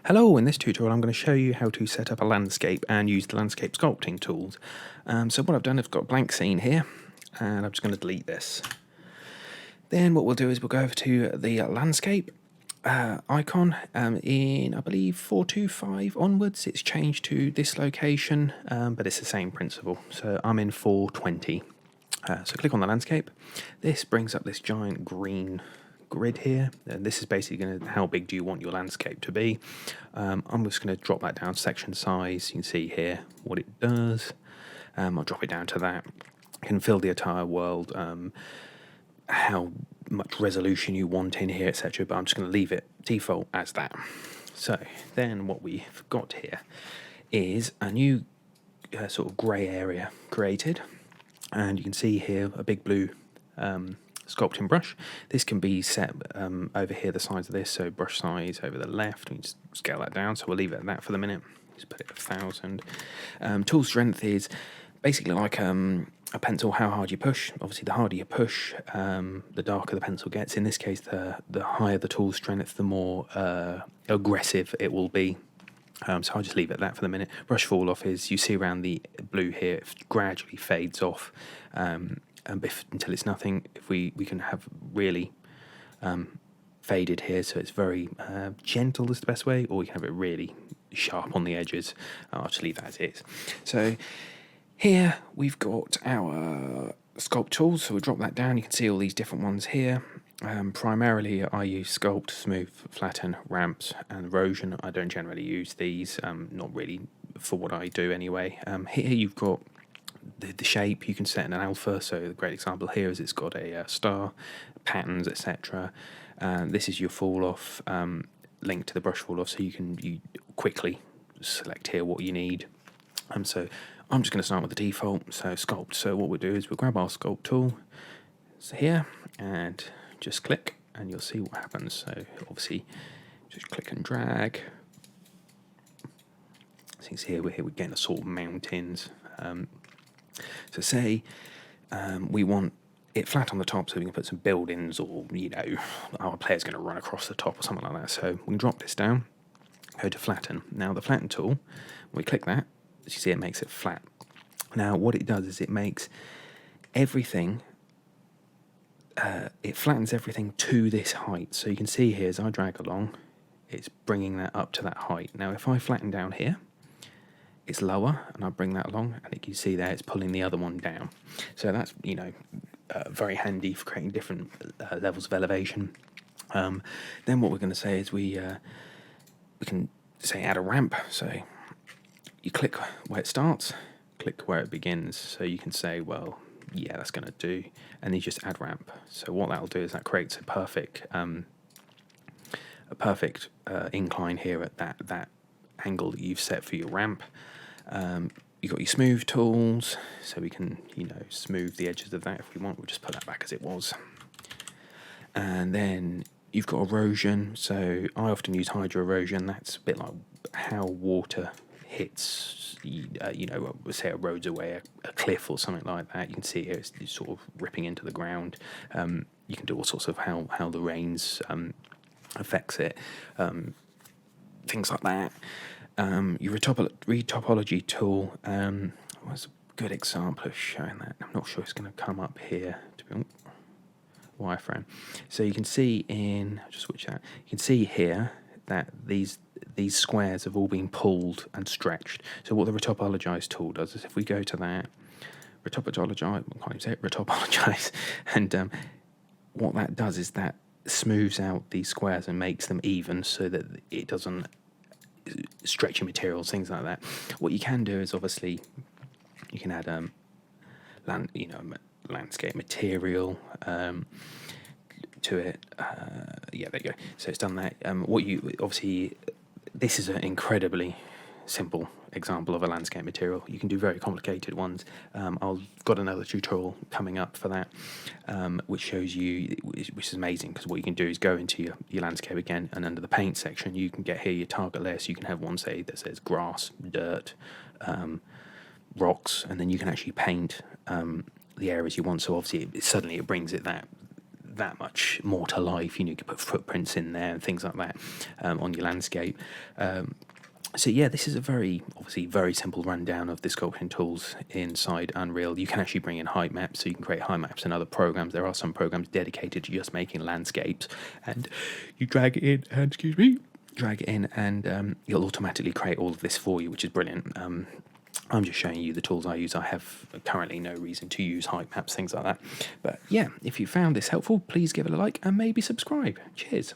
Hello, in this tutorial I'm going to show you how to set up a landscape and use the landscape sculpting tools. So what I've done is I've got a blank scene here and I'm just going to delete this. Then what we'll do is we'll go over to the landscape icon in I believe 425 onwards. It's changed to this location, but it's the same principle. So I'm in 420. So click on the landscape. This brings up this giant green grid here, and this is basically going to how big do you want your landscape to be. I'm just going to drop that down to section size. You can see here what it does. I'll drop it down to that. You can fill the entire world, how much resolution you want in here, etc. But I'm just going to leave it default as that. So then what we've got here is a new sort of grey area created, and you can see here a big blue sculpting brush. This can be set over here, the size of this, so brush size over the left. We just scale that down, so we'll leave it at that for the minute. Just put it at 1000. Tool strength is basically like a pencil, how hard you push. Obviously, the harder you push, the darker the pencil gets. In this case, the higher the tool strength, the more aggressive it will be. So I'll just leave it at that for the minute. Brush fall off is, you see around the blue here, it gradually fades off until it's nothing. If we can have really faded here, so it's very gentle is the best way, or we can have it really sharp on the edges. I'll just leave that as is. So here we've got our sculpt tools, so we'll drop that down. You can see all these different ones here. Primarily I use sculpt, smooth, flatten, ramps and erosion. I don't generally use these, not really for what I do anyway. Here you've got the shape. You can set an alpha, so the great example here is it's got a star, patterns, etc. This is your fall off, link to the brush fall off, so you quickly select here what you need. So I'm just going to start with the default, so sculpt. So what we'll do is we'll grab our sculpt tool, so here, and just click and you'll see what happens. So obviously just click and drag. So you can see here we're getting a sort of mountains. So say we want it flat on the top, so we can put some buildings, or our player's going to run across the top or something like that. So we can drop this down, go to flatten. Now the flatten tool, when we click that, as you see, it makes it flat. Now what it does is it makes everything, it flattens everything to this height. So you can see here as I drag along, it's bringing that up to that height. Now if I flatten down here, it's lower, and I bring that along, and you can see there it's pulling the other one down. So that's very handy for creating different levels of elevation. Then what we're going to say is we can say add a ramp. So you click where it starts, click where it begins. So you can say, well, yeah, that's going to do, and then you just add ramp. So what that'll do is that creates a perfect incline here at that angle that you've set for your ramp. You've got your smooth tools, so we can smooth the edges of that if we want. We'll just put that back as it was. And then you've got erosion. So I often use hydro erosion. That's a bit like how water hits, say erodes away a cliff or something like that. You can see here it's sort of ripping into the ground. You can do all sorts of how the rains affects it, things like that. Your Retopology Tool was a good example of showing that. I'm not sure it's going to come up here to be wireframe. So you can see just switch that. You can see here that these squares have all been pulled and stretched. So what the Retopologize tool does is if we go to that, Retopologize, and what that does is that smooths out these squares and makes them even so that it doesn't stretchy materials, things like that. What you can do is obviously you can add landscape material to it. Yeah, there you go. So it's done that. This is an incredibly simple example of a landscape material. You can do very complicated ones. I've got another tutorial coming up for that, which shows you, which is amazing, because what you can do is go into your landscape again, and under the paint section you can get here your target layer. So you can have one say that says grass, dirt, rocks, and then you can actually paint the areas you want. So obviously suddenly it brings it that much more to life. You can put footprints in there and things like that on your landscape. So yeah, this is a obviously very simple rundown of the sculpting tools inside Unreal. You can actually bring in height maps, so you can create height maps in other programs. There are some programs dedicated to just making landscapes, and you drag it in, and it'll automatically create all of this for you, which is brilliant. I'm just showing you the tools I use. I have currently no reason to use height maps, things like that. But yeah, if you found this helpful, please give it a like and maybe subscribe. Cheers.